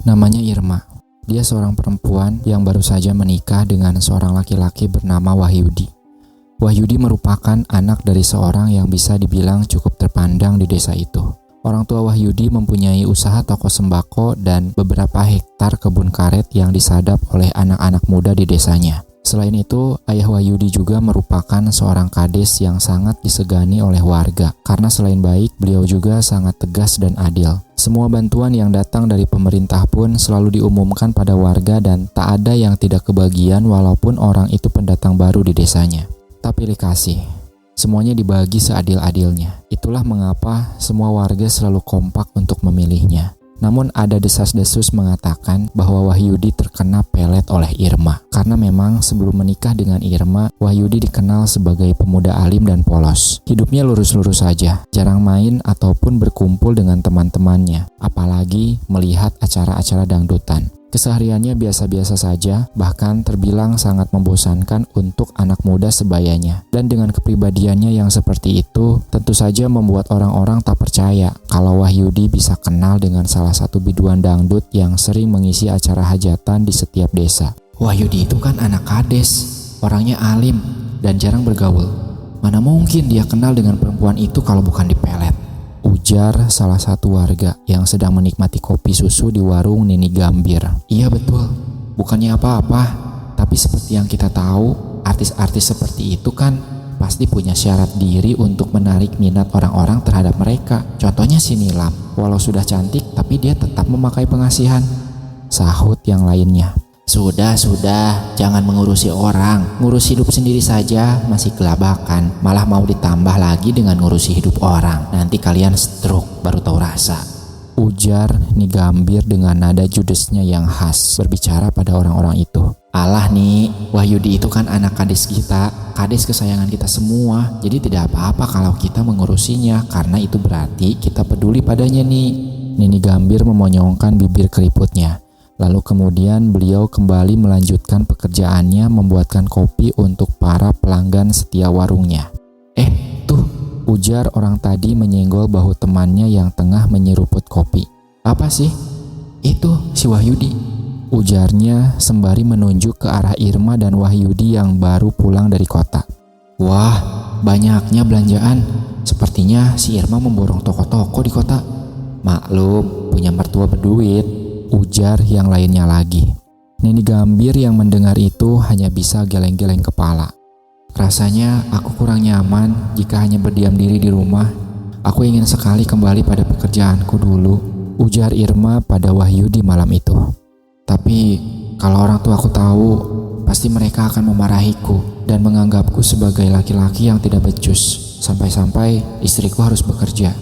Namanya Irma. Dia seorang perempuan yang baru saja menikah dengan seorang laki-laki bernama Wahyudi. Wahyudi merupakan anak dari seorang yang bisa dibilang cukup terpandang di desa itu. Orang tua Wahyudi mempunyai usaha toko sembako dan beberapa hektar kebun karet yang disadap oleh anak-anak muda di desanya. Selain itu, ayah Wahyudi juga merupakan seorang kades yang sangat disegani oleh warga. Karena selain baik, beliau juga sangat tegas dan adil. Semua bantuan yang datang dari pemerintah pun selalu diumumkan pada warga dan tak ada yang tidak kebagian walaupun orang itu pendatang baru di desanya. Tak pilih kasih, semuanya dibagi seadil-adilnya. Itulah mengapa semua warga selalu kompak untuk memilihnya. Namun ada desas-desus mengatakan bahwa Wahyudi terkena pelet oleh Irma. Karena memang sebelum menikah dengan Irma, Wahyudi dikenal sebagai pemuda alim dan polos. Hidupnya lurus-lurus saja, jarang main ataupun berkumpul dengan teman-temannya, apalagi melihat acara-acara dangdutan. Kesehariannya biasa-biasa saja, bahkan terbilang sangat membosankan untuk anak muda sebayanya. Dan dengan kepribadiannya yang seperti itu, tentu saja membuat orang-orang tak percaya kalau Wahyudi bisa kenal dengan salah satu biduan dangdut yang sering mengisi acara hajatan di setiap desa. Wahyudi itu kan anak kades, orangnya alim dan jarang bergaul. Mana mungkin dia kenal dengan perempuan itu kalau bukan dipelet? Ujar salah satu warga yang sedang menikmati kopi susu di warung Nini Gambir. Iya betul, bukannya apa-apa, tapi seperti yang kita tahu, artis-artis seperti itu kan pasti punya syarat diri untuk menarik minat orang-orang terhadap mereka. Contohnya si Nilam, walau sudah cantik tapi dia tetap memakai pengasihan. Sahut yang lainnya. Sudah, jangan mengurusi orang. Ngurus hidup sendiri saja masih kelabakan. Malah mau ditambah lagi dengan ngurusi hidup orang. Nanti kalian stroke baru tahu rasa. Ujar Ni Gambir dengan nada judesnya yang khas berbicara pada orang-orang itu. Alah nih, Wahyudi itu kan anak kades kita, kades kesayangan kita semua. Jadi tidak apa-apa kalau kita mengurusinya, karena itu berarti kita peduli padanya nih. Nini Gambir memonyongkan bibir keriputnya. Lalu kemudian beliau kembali melanjutkan pekerjaannya membuatkan kopi untuk para pelanggan setia warungnya. Tuh, ujar orang tadi menyenggol bahu temannya yang tengah menyeruput kopi. Apa sih? Itu si Wahyudi, ujarnya sembari menunjuk ke arah Irma dan Wahyudi yang baru pulang dari kota. Wah, banyaknya belanjaan. Sepertinya si Irma memborong toko-toko di kota. Maklum, punya mertua berduit, ujar yang lainnya lagi. Nini Gambir yang mendengar itu hanya bisa geleng-geleng kepala. Rasanya aku kurang nyaman jika hanya berdiam diri di rumah. Aku ingin sekali kembali pada pekerjaanku dulu, ujar Irma pada Wahyudi malam itu. Tapi kalau orang tuaku tahu, pasti mereka akan memarahiku dan menganggapku sebagai laki-laki yang tidak becus. Sampai-sampai istriku harus bekerja.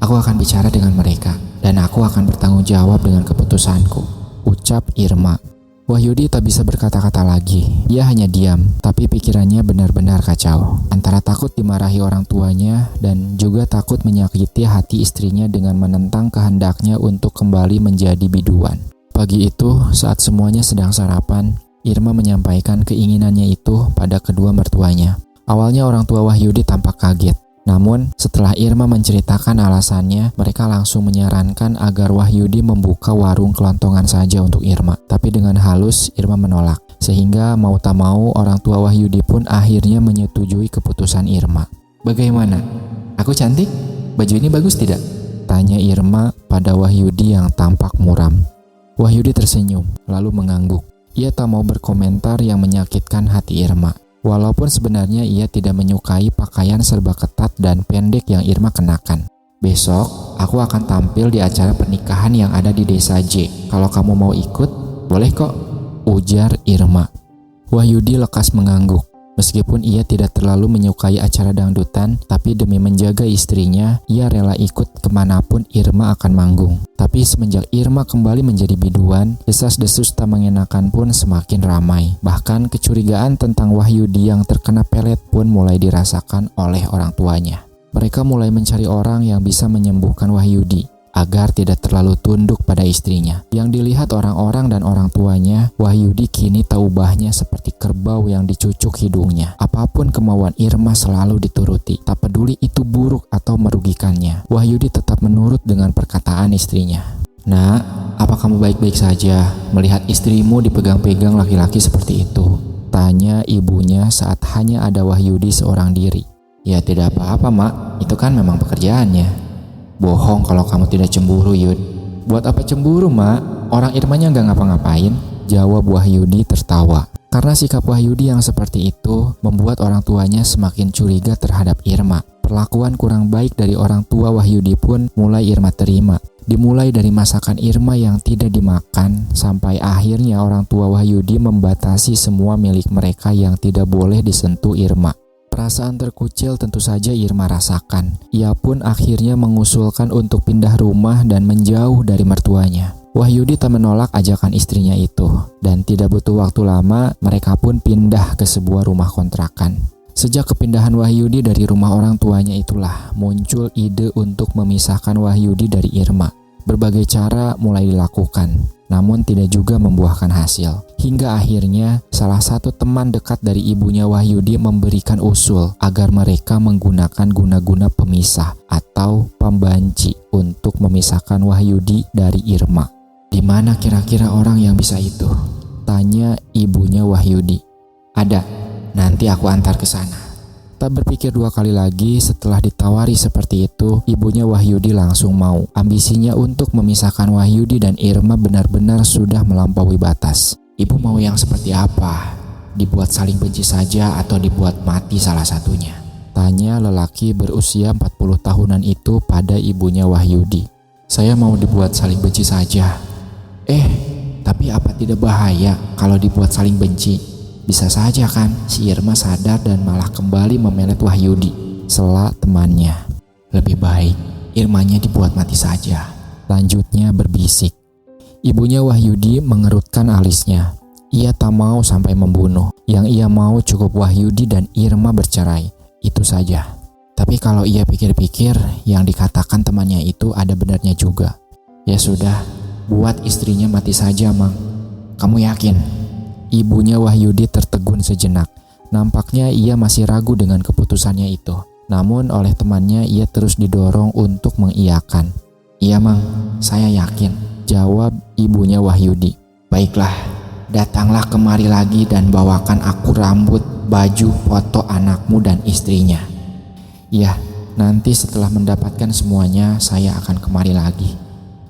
Aku akan bicara dengan mereka dan aku akan bertanggung jawab dengan keputusanku, ucap Irma. Wahyudi tak bisa berkata-kata lagi. Dia hanya diam, tapi pikirannya benar-benar kacau. Antara takut dimarahi orang tuanya dan juga takut menyakiti hati istrinya dengan menentang kehendaknya untuk kembali menjadi biduan. Pagi itu, saat semuanya sedang sarapan, Irma menyampaikan keinginannya itu pada kedua mertuanya. Awalnya orang tua Wahyudi tampak kaget. Namun, setelah Irma menceritakan alasannya, mereka langsung menyarankan agar Wahyudi membuka warung kelontongan saja untuk Irma. Tapi dengan halus, Irma menolak. Sehingga mau tak mau, orang tua Wahyudi pun akhirnya menyetujui keputusan Irma. Bagaimana? Aku cantik? Baju ini bagus tidak? Tanya Irma pada Wahyudi yang tampak muram. Wahyudi tersenyum, lalu mengangguk. Ia tak mau berkomentar yang menyakitkan hati Irma. Walaupun sebenarnya ia tidak menyukai pakaian serba ketat dan pendek yang Irma kenakan. Besok, aku akan tampil di acara pernikahan yang ada di desa J. Kalau kamu mau ikut, boleh kok, ujar Irma. Wahyudi lekas mengangguk. Meskipun ia tidak terlalu menyukai acara dangdutan, tapi demi menjaga istrinya, ia rela ikut kemanapun Irma akan manggung. Tapi semenjak Irma kembali menjadi biduan, desas-desus tak mengenakan pun semakin ramai. Bahkan kecurigaan tentang Wahyudi yang terkena pelet pun mulai dirasakan oleh orang tuanya. Mereka mulai mencari orang yang bisa menyembuhkan Wahyudi agar tidak terlalu tunduk pada istrinya. Yang dilihat orang-orang dan orang tuanya, Wahyudi kini tak ubahnya seperti kerbau yang dicucuk hidungnya. Apapun kemauan Irma selalu dituruti, tak peduli itu buruk atau merugikannya. Wahyudi tetap menurut dengan perkataan istrinya. "Nak, apa kamu baik-baik saja melihat istrimu dipegang-pegang laki-laki seperti itu?" tanya ibunya saat hanya ada Wahyudi seorang diri. "Ya tidak apa-apa, Mak, itu kan memang pekerjaannya." "Bohong kalau kamu tidak cemburu, Yud." "Buat apa cemburu, Mak? Orang Irmanya gak ngapa-ngapain," jawab Wahyudi tertawa. Karena sikap Wahyudi yang seperti itu membuat orang tuanya semakin curiga terhadap Irma. Perlakuan kurang baik dari orang tua Wahyudi pun mulai Irma terima. Dimulai dari masakan Irma yang tidak dimakan, sampai akhirnya orang tua Wahyudi membatasi semua milik mereka yang tidak boleh disentuh Irma. Perasaan terkucil tentu saja Irma rasakan. Ia pun akhirnya mengusulkan untuk pindah rumah dan menjauh dari mertuanya. Wahyudi tak menolak ajakan istrinya itu, dan tidak butuh waktu lama mereka pun pindah ke sebuah rumah kontrakan. Sejak kepindahan Wahyudi dari rumah orang tuanya itulah muncul ide untuk memisahkan Wahyudi dari Irma. Berbagai cara mulai dilakukan, namun tidak juga membuahkan hasil. Hingga akhirnya salah satu teman dekat dari ibunya Wahyudi memberikan usul agar mereka menggunakan guna-guna pemisah atau pembanci untuk memisahkan Wahyudi dari Irma. "Di mana kira-kira orang yang bisa itu?" tanya ibunya Wahyudi. "Ada. Nanti aku antar ke sana." Tak berpikir dua kali lagi, setelah ditawari seperti itu, ibunya Wahyudi langsung mau. Ambisinya untuk memisahkan Wahyudi dan Irma benar-benar sudah melampaui batas. "Ibu mau yang seperti apa? Dibuat saling benci saja atau dibuat mati salah satunya?" tanya lelaki berusia 40 tahunan itu pada ibunya Wahyudi. "Saya mau dibuat saling benci saja." Tapi apa tidak bahaya kalau dibuat saling benci? Bisa saja kan si Irma sadar dan malah kembali memelet Wahyudi, sela temannya. "Lebih baik Irmanya dibuat mati saja," lanjutnya berbisik. Ibunya Wahyudi mengerutkan alisnya. Ia tak mau sampai membunuh. Yang ia mau cukup Wahyudi dan Irma bercerai. Itu saja. Tapi kalau ia pikir-pikir, yang dikatakan temannya itu ada benarnya juga. "Ya sudah, buat istrinya mati saja, Mang." "Kamu yakin?" Ibunya Wahyudi tertegun sejenak. Nampaknya ia masih ragu dengan keputusannya itu. Namun oleh temannya ia terus didorong untuk mengiyakan. "Iya, Mang, saya yakin," jawab ibunya Wahyudi. "Baiklah, datanglah kemari lagi dan bawakan aku rambut, baju, foto anakmu dan istrinya." "Ya, nanti setelah mendapatkan semuanya saya akan kemari lagi."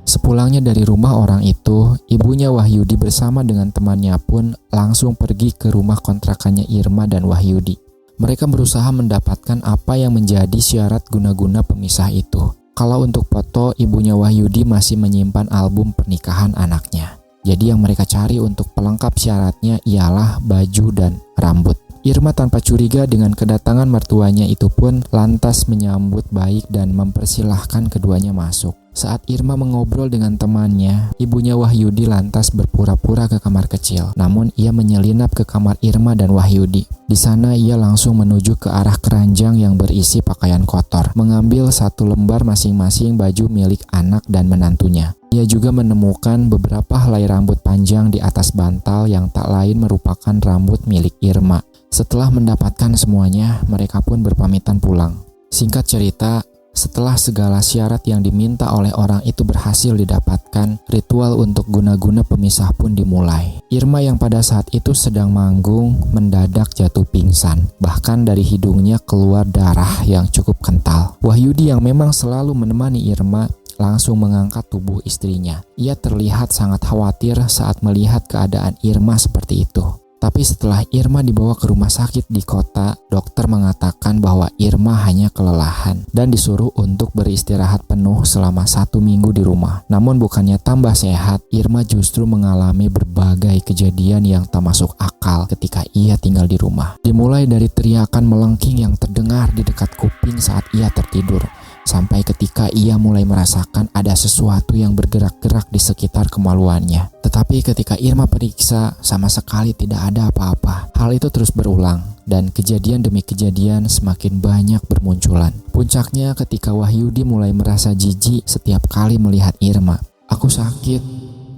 Sepulangnya dari rumah orang itu, ibunya Wahyudi bersama dengan temannya pun langsung pergi ke rumah kontrakannya Irma dan Wahyudi. Mereka berusaha mendapatkan apa yang menjadi syarat guna-guna pemisah itu. Kalau untuk foto, ibunya Wahyudi masih menyimpan album pernikahan anaknya. Jadi yang mereka cari untuk pelengkap syaratnya ialah baju dan rambut. Irma tanpa curiga dengan kedatangan mertuanya itu pun lantas menyambut baik dan mempersilahkan keduanya masuk. Saat Irma mengobrol dengan temannya, ibunya Wahyudi lantas berpura-pura ke kamar kecil. Namun ia menyelinap ke kamar Irma dan Wahyudi. Di sana ia langsung menuju ke arah keranjang yang berisi pakaian kotor, mengambil satu lembar masing-masing baju milik anak dan menantunya. Ia juga menemukan beberapa helai rambut panjang di atas bantal yang tak lain merupakan rambut milik Irma. Setelah mendapatkan semuanya, mereka pun berpamitan pulang. Singkat cerita, setelah segala syarat yang diminta oleh orang itu berhasil didapatkan, ritual untuk guna-guna pemisah pun dimulai. Irma yang pada saat itu sedang manggung mendadak jatuh pingsan. Bahkan dari hidungnya keluar darah yang cukup kental. Wahyudi yang memang selalu menemani Irma langsung mengangkat tubuh istrinya. Ia terlihat sangat khawatir saat melihat keadaan Irma seperti itu. Tapi setelah Irma dibawa ke rumah sakit di kota, dokter mengatakan bahwa Irma hanya kelelahan dan disuruh untuk beristirahat penuh selama 1 minggu di rumah. Namun bukannya tambah sehat, Irma justru mengalami berbagai kejadian yang tak masuk akal ketika ia tinggal di rumah. Dimulai dari teriakan melengking yang terdengar di dekat kuping saat ia tertidur, sampai ketika ia mulai merasakan ada sesuatu yang bergerak-gerak di sekitar kemaluannya. Tetapi ketika Irma periksa, sama sekali tidak ada apa-apa. Hal itu terus berulang, dan kejadian demi kejadian semakin banyak bermunculan. Puncaknya ketika Wahyudi mulai merasa jijik setiap kali melihat Irma. "Aku sakit,"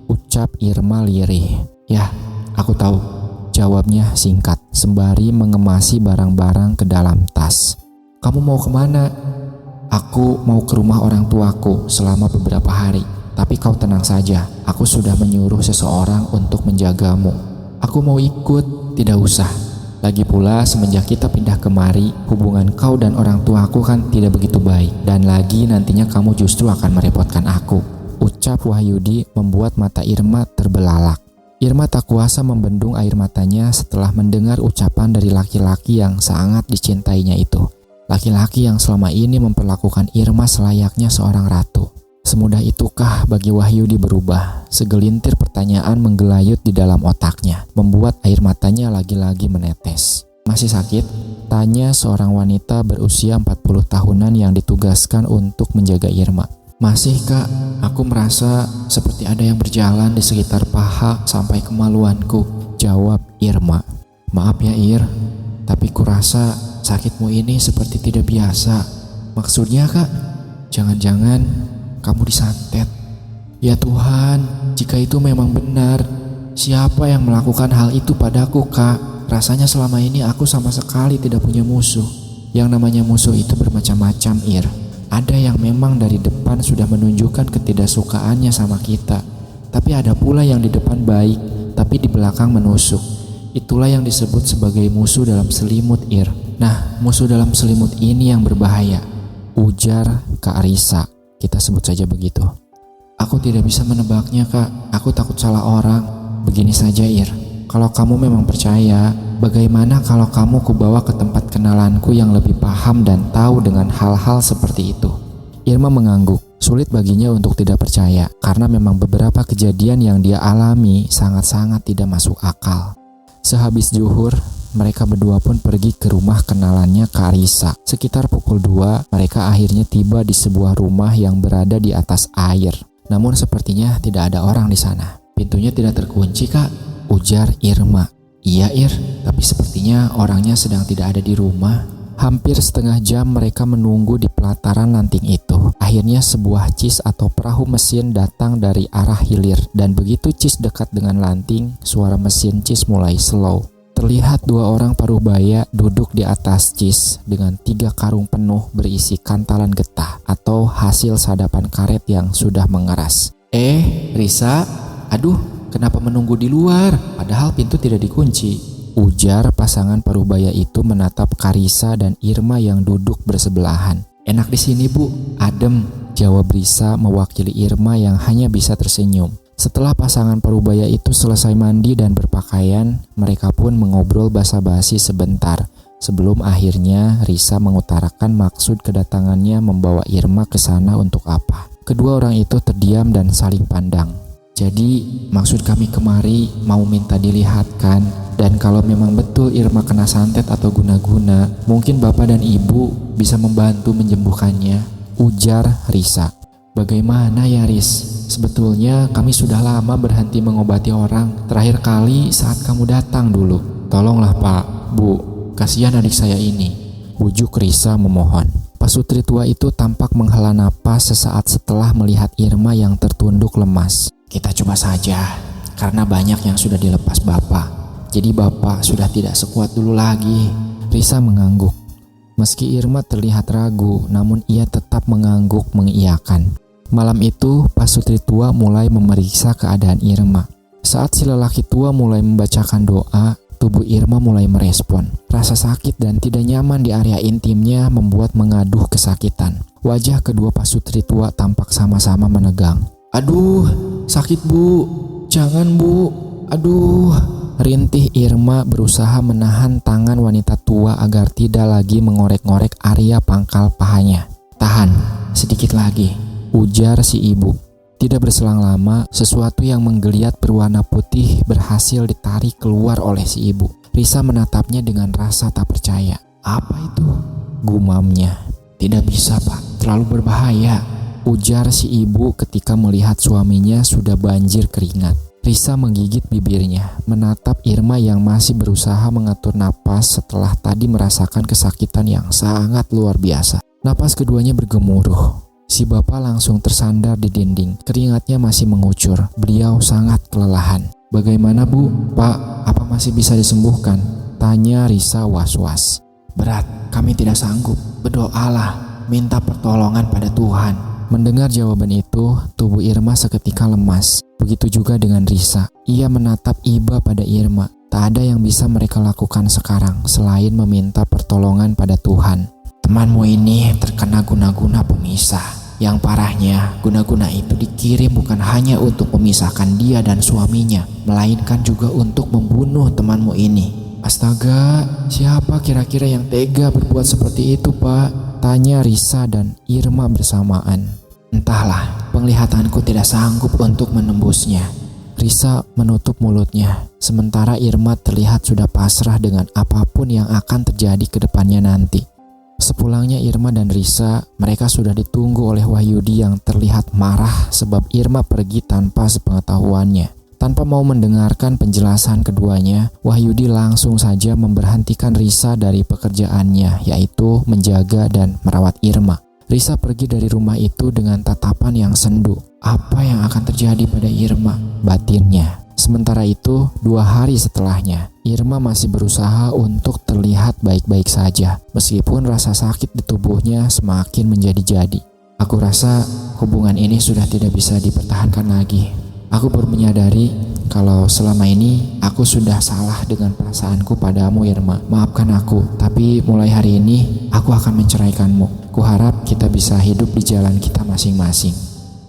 ucap Irma lirih. "Ya, aku tahu," jawabnya singkat, sembari mengemasi barang-barang ke dalam tas. "Kamu mau kemana?" "Aku mau ke rumah orang tuaku selama beberapa hari. Tapi kau tenang saja, aku sudah menyuruh seseorang untuk menjagamu. Aku mau ikut, tidak usah. Lagi pula semenjak kita pindah kemari, hubungan kau dan orang tuaku kan tidak begitu baik. Dan lagi nantinya kamu justru akan merepotkan aku. Ucap Wahyudi membuat mata Irma terbelalak. Irma tak kuasa membendung air matanya setelah mendengar ucapan dari laki-laki yang sangat dicintainya itu. Laki-laki yang selama ini memperlakukan Irma selayaknya seorang ratu. Semudah itukah bagi Wahyudi berubah? Segelintir pertanyaan menggelayut di dalam otaknya, membuat air matanya lagi-lagi menetes. Masih sakit? Tanya seorang wanita berusia 40 tahunan yang ditugaskan untuk menjaga Irma. Masih kak, aku merasa seperti ada yang berjalan di sekitar paha sampai kemaluanku, jawab Irma. Maaf ya Ir, tapi kurasa sakitmu ini seperti tidak biasa. Maksudnya kak, jangan-jangan kamu disantet. Ya Tuhan, jika itu memang benar, siapa yang melakukan hal itu padaku kak? Rasanya selama ini aku sama sekali tidak punya musuh. Yang namanya musuh itu bermacam-macam Ir. Ada yang memang dari depan sudah menunjukkan ketidaksukaannya sama kita. Tapi ada pula yang di depan baik, tapi di belakang menusuk. Itulah yang disebut sebagai musuh dalam selimut Ir. Nah, musuh dalam selimut ini yang berbahaya, ujar Kak Risa. Kita sebut saja begitu. Aku tidak bisa menebaknya kak, aku takut salah orang. Begini saja Ir, kalau kamu memang percaya, bagaimana kalau kamu kubawa ke tempat kenalanku yang lebih paham dan tahu dengan hal-hal seperti itu? Irma mengangguk. Sulit baginya untuk tidak percaya, karena memang beberapa kejadian yang dia alami sangat-sangat tidak masuk akal. Sehabis zuhur, mereka berdua pun pergi ke rumah kenalannya Kak Risa. Sekitar pukul 2, mereka akhirnya tiba di sebuah rumah yang berada di atas air. Namun sepertinya tidak ada orang di sana. Pintunya tidak terkunci kak, ujar Irma. Iya Ir, tapi sepertinya orangnya sedang tidak ada di rumah. Hampir setengah jam mereka menunggu di pelataran lanting itu. Akhirnya sebuah cis atau perahu mesin datang dari arah hilir. Dan begitu cis dekat dengan lanting, suara mesin cis mulai slow. Terlihat dua orang parubaya duduk di atas cis dengan 3 karung penuh berisi kantalan getah atau hasil sadapan karet yang sudah mengeras. Risa, aduh, kenapa menunggu di luar? Padahal pintu tidak dikunci, ujar pasangan parubaya itu menatap Karisa dan Irma yang duduk bersebelahan. Enak di sini bu, adem, jawab Risa mewakili Irma yang hanya bisa tersenyum. Setelah pasangan parubaya itu selesai mandi dan berpakaian, mereka pun mengobrol basa-basi sebentar sebelum akhirnya Risa mengutarakan maksud kedatangannya membawa Irma ke sana untuk apa. Kedua orang itu terdiam dan saling pandang. Jadi maksud kami kemari mau minta dilihatkan, dan kalau memang betul Irma kena santet atau guna-guna, mungkin bapak dan ibu bisa membantu menyembuhkannya, ujar Risa. Bagaimana ya Riz? Sebetulnya kami sudah lama berhenti mengobati orang. Terakhir kali saat kamu datang dulu. Tolonglah Pak, Bu, kasihan adik saya ini, bujuk Risa memohon. Pasutri tua itu tampak menghela napas sesaat setelah melihat Irma yang tertunduk lemas. Kita coba saja, karena banyak yang sudah dilepas Bapak. Jadi Bapak sudah tidak sekuat dulu lagi. Risa mengangguk. Meski Irma terlihat ragu, namun ia tetap mengangguk mengiyakan. Malam itu, Pasutri tua mulai memeriksa keadaan Irma. Saat si lelaki tua mulai membacakan doa, tubuh Irma mulai merespon. Rasa sakit dan tidak nyaman di area intimnya membuat mengaduh kesakitan. Wajah kedua pasutri tua tampak sama-sama menegang. Aduh, sakit bu, jangan bu, aduh. Rintih Irma berusaha menahan tangan wanita tua agar tidak lagi mengorek-ngorek area pangkal pahanya. Tahan, sedikit lagi, ujar si ibu. Tidak berselang lama, sesuatu yang menggeliat berwarna putih berhasil ditarik keluar oleh si ibu. Risa menatapnya dengan rasa tak percaya. Apa itu? Gumamnya. Tidak bisa pak, terlalu berbahaya, ujar si ibu ketika melihat suaminya sudah banjir keringat. Risa menggigit bibirnya, menatap Irma yang masih berusaha mengatur napas setelah tadi merasakan kesakitan yang sangat luar biasa. Napas keduanya bergemuruh. Si bapak langsung tersandar di dinding, keringatnya masih mengucur. Beliau sangat kelelahan. Bagaimana bu? Pak, apa masih bisa disembuhkan? Tanya Risa was-was. Berat, kami tidak sanggup. Berdoalah, minta pertolongan pada Tuhan. Mendengar jawaban itu, tubuh Irma seketika lemas. Begitu juga dengan Risa. Ia menatap iba pada Irma. Tak ada yang bisa mereka lakukan sekarang selain meminta pertolongan pada Tuhan. Temanmu ini terkena guna-guna pemisah. Yang parahnya, guna-guna itu dikirim bukan hanya untuk memisahkan dia dan suaminya, melainkan juga untuk membunuh temanmu ini. Astaga, siapa kira-kira yang tega berbuat seperti itu, Pak? Tanya Risa dan Irma bersamaan. Entahlah, penglihatanku tidak sanggup untuk menembusnya. Risa menutup mulutnya, sementara Irma terlihat sudah pasrah dengan apapun yang akan terjadi ke depannya nanti. Sepulangnya Irma dan Risa, mereka sudah ditunggu oleh Wahyudi yang terlihat marah sebab Irma pergi tanpa sepengetahuannya. Tanpa mau mendengarkan penjelasan keduanya, Wahyudi langsung saja memberhentikan Risa dari pekerjaannya, yaitu menjaga dan merawat Irma. Risa pergi dari rumah itu dengan tatapan yang sendu. Apa yang akan terjadi pada Irma? Batinnya. Sementara itu, 2 hari setelahnya, Irma masih berusaha untuk terlihat baik-baik saja, meskipun rasa sakit di tubuhnya semakin menjadi-jadi. Aku rasa hubungan ini sudah tidak bisa dipertahankan lagi. Aku baru menyadari kalau selama ini aku sudah salah dengan perasaanku padamu, Irma. Maafkan aku, tapi mulai hari ini aku akan menceraikanmu. Kuharap kita bisa hidup di jalan kita masing-masing,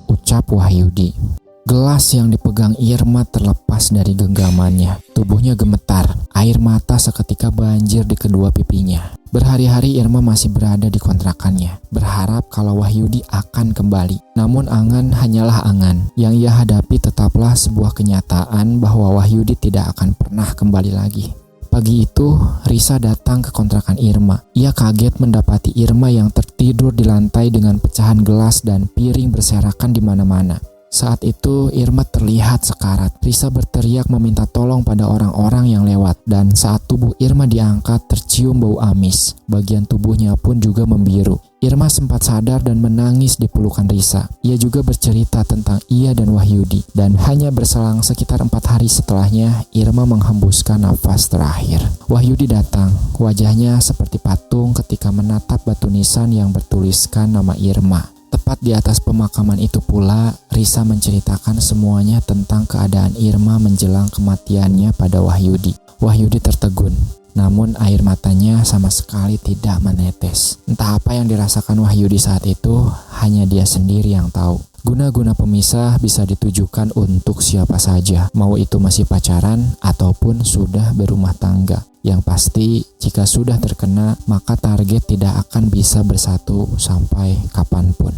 ucap Wahyudi. Gelas yang dipegang Irma terlepas dari genggamannya. Tubuhnya gemetar, air mata seketika banjir di kedua pipinya. Berhari-hari Irma masih berada di kontrakannya, berharap kalau Wahyudi akan kembali. Namun angan hanyalah angan. Yang ia hadapi tetaplah sebuah kenyataan bahwa Wahyudi tidak akan pernah kembali lagi. Pagi itu, Risa datang ke kontrakan Irma. Ia kaget mendapati Irma yang tertidur di lantai dengan pecahan gelas dan piring berserakan di mana-mana. Saat itu Irma terlihat sekarat. Risa berteriak meminta tolong pada orang-orang yang lewat, dan saat tubuh Irma diangkat tercium bau amis. Bagian tubuhnya pun juga membiru. Irma sempat sadar dan menangis di pelukan Risa. Ia juga bercerita tentang ia dan Wahyudi, dan hanya berselang sekitar 4 hari setelahnya Irma menghembuskan nafas terakhir. Wahyudi datang. Wajahnya seperti patung ketika menatap batu nisan yang bertuliskan nama Irma. Tepat di atas pemakaman itu pula, Risa menceritakan semuanya tentang keadaan Irma menjelang kematiannya pada Wahyudi. Wahyudi tertegun, namun air matanya sama sekali tidak menetes. Entah apa yang dirasakan Wahyudi saat itu, hanya dia sendiri yang tahu. Guna-guna pemisah bisa ditujukan untuk siapa saja, mau itu masih pacaran ataupun sudah berumah tangga. Yang pasti, jika sudah terkena, maka target tidak akan bisa bersatu sampai kapanpun.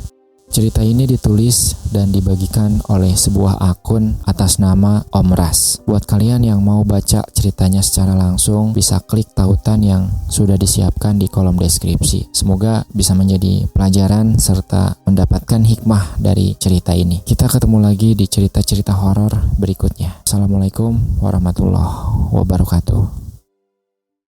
Cerita ini ditulis dan dibagikan oleh sebuah akun atas nama Om Ras. Buat kalian yang mau baca ceritanya secara langsung, bisa klik tautan yang sudah disiapkan di kolom deskripsi. Semoga bisa menjadi pelajaran serta mendapatkan hikmah dari cerita ini. Kita ketemu lagi di cerita-cerita horor berikutnya. Assalamualaikum warahmatullahi wabarakatuh.